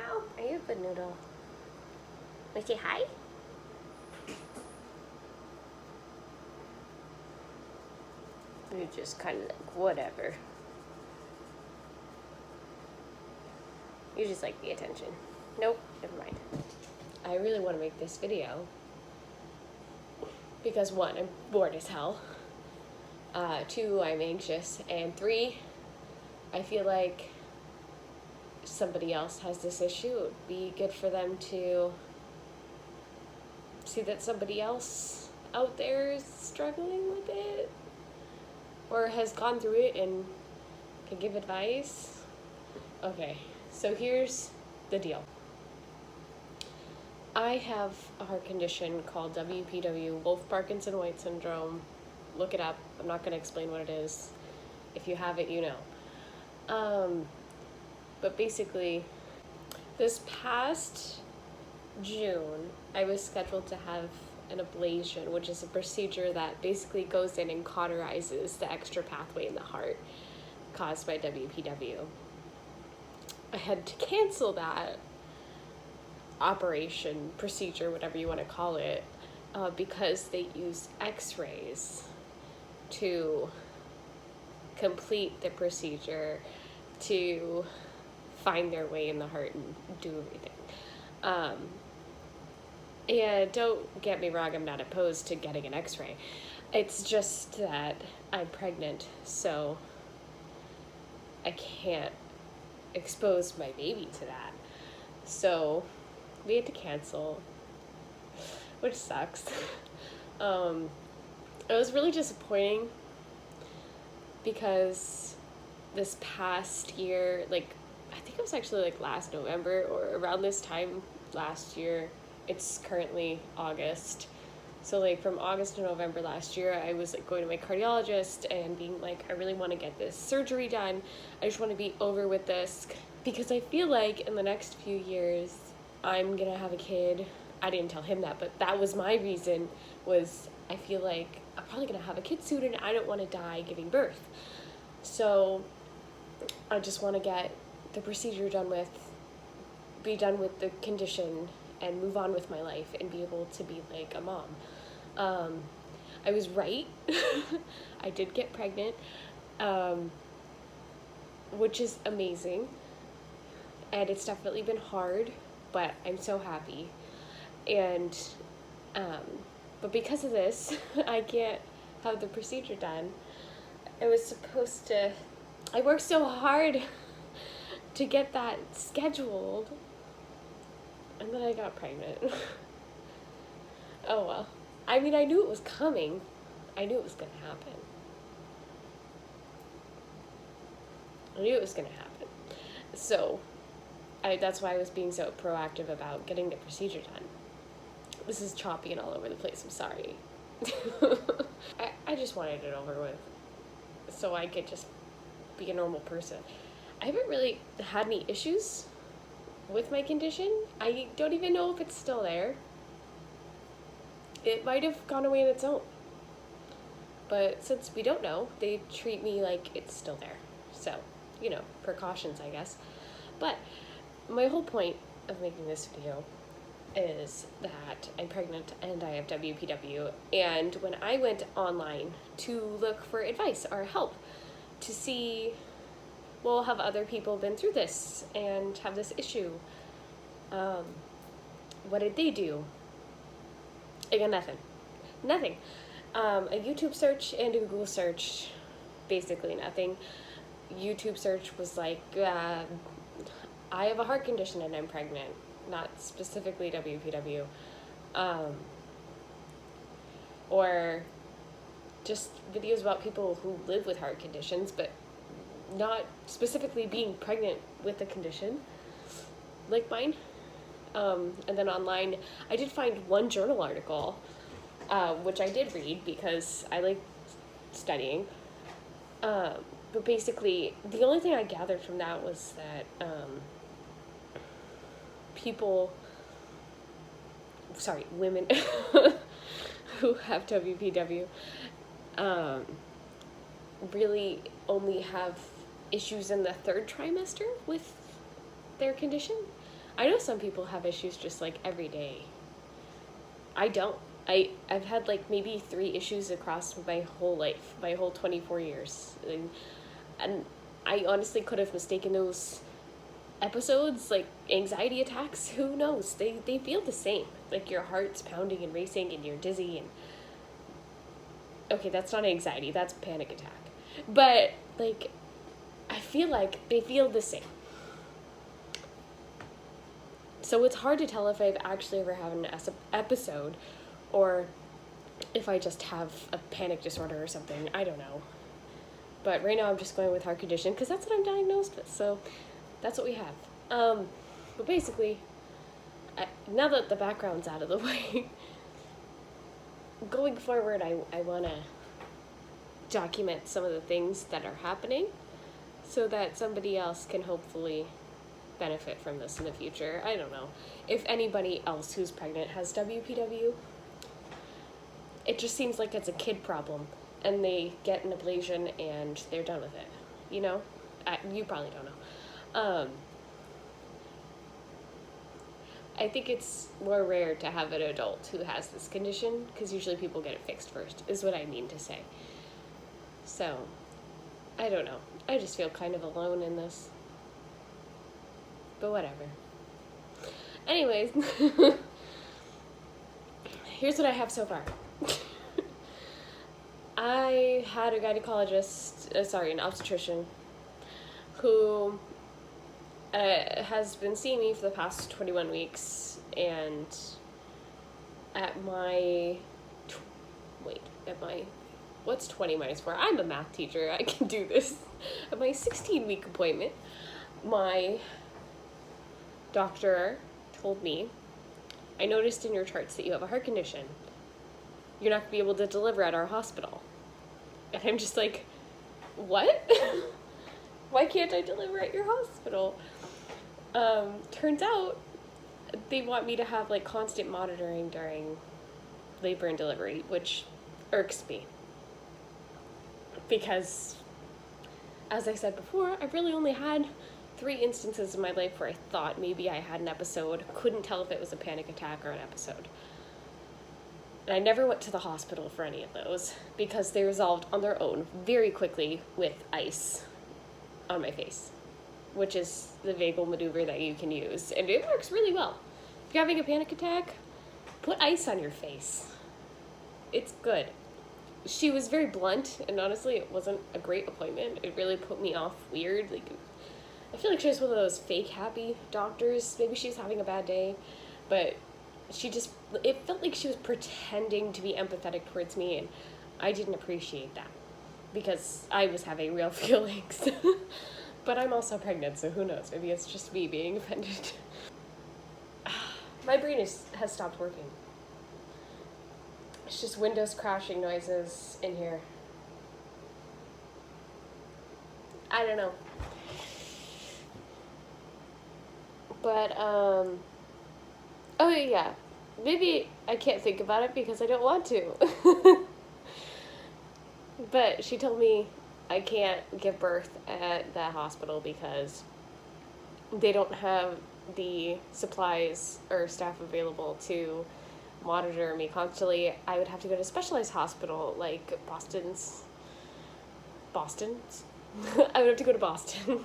Meow. Are you a good noodle? Wanna say hi? You're just kind of like, whatever. You just like the attention. Nope, never mind. I really want to make this video because 1, I'm bored as hell. 2, I'm anxious. And 3, I feel like somebody else has this issue. It would be good for them to see that somebody else out there is struggling with it or has gone through it and can give advice. Okay, so here's the deal. I have a heart condition called WPW, Wolff-Parkinson-White syndrome. Look it up. I'm not going to explain what it is. If you have it, you know. But basically, this past June, I was scheduled to have an ablation, which is a procedure that basically goes in and cauterizes the extra pathway in the heart caused by WPW. I had to cancel that operation, procedure, whatever you want to call it, because they used x-rays to complete the procedure to find their way in the heart and do everything. And don't get me wrong, I'm not opposed to getting an x-ray. It's just that I'm pregnant, so I can't expose my baby to that. So we had to cancel, which sucks. It was really disappointing because this past year, like, I think it was actually like last November or around this time last year. It's currently August. So like from August to November last year, I was like going to my cardiologist and being like, I really want to get this surgery done. I just want to be over with this because I feel like in the next few years, I'm going to have a kid. I didn't tell him that, but that was my reason, was I feel like I'm probably going to have a kid soon and I don't want to die giving birth. So I just want to get the procedure done with, be done with the condition and move on with my life and be able to be like a mom. I was right. I did get pregnant, which is amazing. And it's definitely been hard, but I'm so happy. And, but because of this, I can't have the procedure done. I was supposed to, I worked so hard to get that scheduled. And then I got pregnant. Oh well. I mean, I knew it was coming. I knew it was going to happen. I knew it was going to happen. So, that's why I was being so proactive about getting the procedure done. This is choppy and all over the place. I'm sorry. I just wanted it over with so I could just be a normal person. I haven't really had any issues with my condition. I don't even know if it's still there. It might have gone away on its own. But since we don't know, they treat me like it's still there. So, you know, precautions, I guess. But my whole point of making this video is that I'm pregnant and I have WPW. And when I went online to look for advice or help to see, well, have other people been through this and have this issue? What did they do? I got nothing. Nothing. A YouTube search and a Google search, basically nothing. YouTube search was like, I have a heart condition and I'm pregnant, not specifically WPW. Or just videos about people who live with heart conditions, but not specifically being pregnant with a condition like mine. And then online, I did find one journal article, which I did read because I like studying. But basically, the only thing I gathered from that was that women who have WPW really only have issues in the 3rd trimester with their condition. I know some people have issues just like every day. I don't. I've had like maybe 3 issues across my whole life, my whole 24 years. And I honestly could have mistaken those episodes like anxiety attacks. Who knows? They feel the same. Like your heart's pounding and racing and you're dizzy and okay, that's not anxiety, that's a panic attack. But like I feel like they feel the same. So it's hard to tell if I've actually ever had an episode or if I just have a panic disorder or something. I don't know. But right now I'm just going with heart condition because that's what I'm diagnosed with. So that's what we have. But basically, now that the background's out of the way, going forward, I want to document some of the things that are happening so that somebody else can hopefully benefit from this in the future. I don't know. If anybody else who's pregnant has WPW, it just seems like it's a kid problem and they get an ablation and they're done with it. You know? You probably don't know. I think it's more rare to have an adult who has this condition because usually people get it fixed first, is what I mean to say. So, I don't know. I just feel kind of alone in this. But whatever. Anyways, here's what I have so far. I had a gynecologist, an obstetrician, who has been seeing me for the past 21 weeks, and what's 20 minus 4? I'm a math teacher, I can do this. At my 16-week appointment, my doctor told me, I noticed in your charts that you have a heart condition. You're not going to be able to deliver at our hospital. And I'm just like, what? Why can't I deliver at your hospital? Turns out they want me to have like constant monitoring during labor and delivery, which irks me. Because, as I said before, I've really only had 3 instances in my life where I thought maybe I had an episode, couldn't tell if it was a panic attack or an episode. And I never went to the hospital for any of those because they resolved on their own very quickly with ice on my face, which is the vagal maneuver that you can use. And it works really well. If you're having a panic attack, put ice on your face. It's good. She was very blunt, and honestly, it wasn't a great appointment. It really put me off weird. Like, I feel like she was one of those fake happy doctors. Maybe she was having a bad day, but it felt like she was pretending to be empathetic towards me, and I didn't appreciate that because I was having real feelings. But I'm also pregnant, so who knows? Maybe it's just me being offended. My brain has stopped working. It's just windows crashing noises in here. I don't know. But, oh yeah, maybe I can't think about it because I don't want to. But she told me I can't give birth at that hospital because they don't have the supplies or staff available to monitor me constantly. I would have to go to a specialized hospital like Boston's. I would have to go to Boston.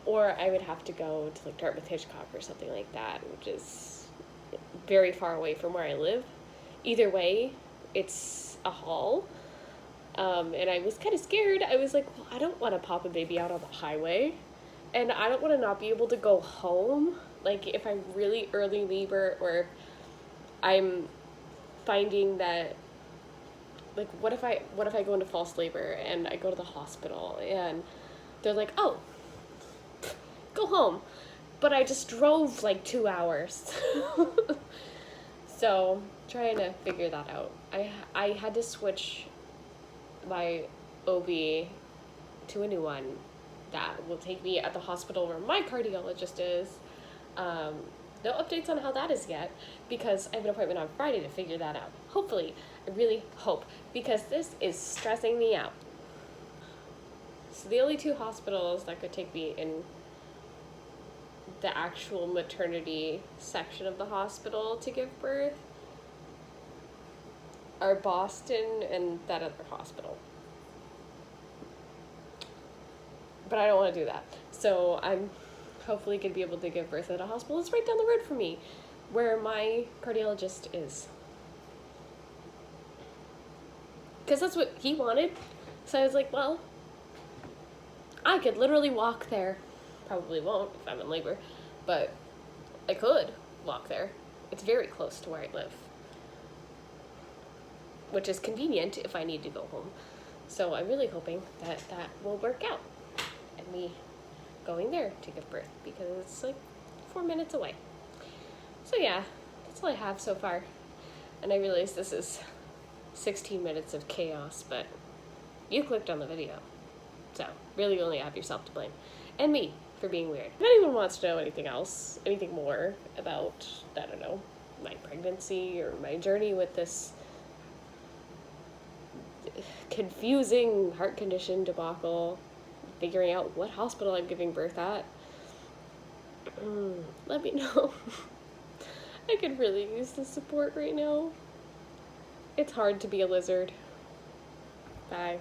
Or I would have to go to like Dartmouth Hitchcock or something like that, which is very far away from where I live. Either way, it's a haul. And I was kind of scared. I was like, well, I don't want to pop a baby out on the highway. And I don't want to not be able to go home. Like, if I'm really early labor or I'm finding that, like, what if I go into false labor and I go to the hospital and they're like, oh, go home. But I just drove like 2 hours. So, trying to figure that out. I had to switch my OB to a new one that will take me at the hospital where my cardiologist is. No updates on how that is yet because I have an appointment on Friday to figure that out. Hopefully, I really hope, because this is stressing me out. So the only 2 hospitals that could take me in the actual maternity section of the hospital to give birth are Boston and that other hospital. But I don't want to do that. So I'm hopefully going to be able to give birth at a hospital that's right down the road from me, where my cardiologist is. Because that's what he wanted. So I was like, well, I could literally walk there. Probably won't if I'm in labor, but I could walk there. It's very close to where I live, which is convenient if I need to go home. So I'm really hoping that that will work out and me going there to give birth, because it's like 4 minutes away. So yeah, that's all I have so far. And I realize this is 16 minutes of chaos, but you clicked on the video. So really only have yourself to blame. And me for being weird. If anyone wants to know anything else, anything more about, I don't know, my pregnancy or my journey with this confusing heart condition debacle, figuring out what hospital I'm giving birth at, let me know. I could really use the support right now. It's hard to be a lizard. Bye.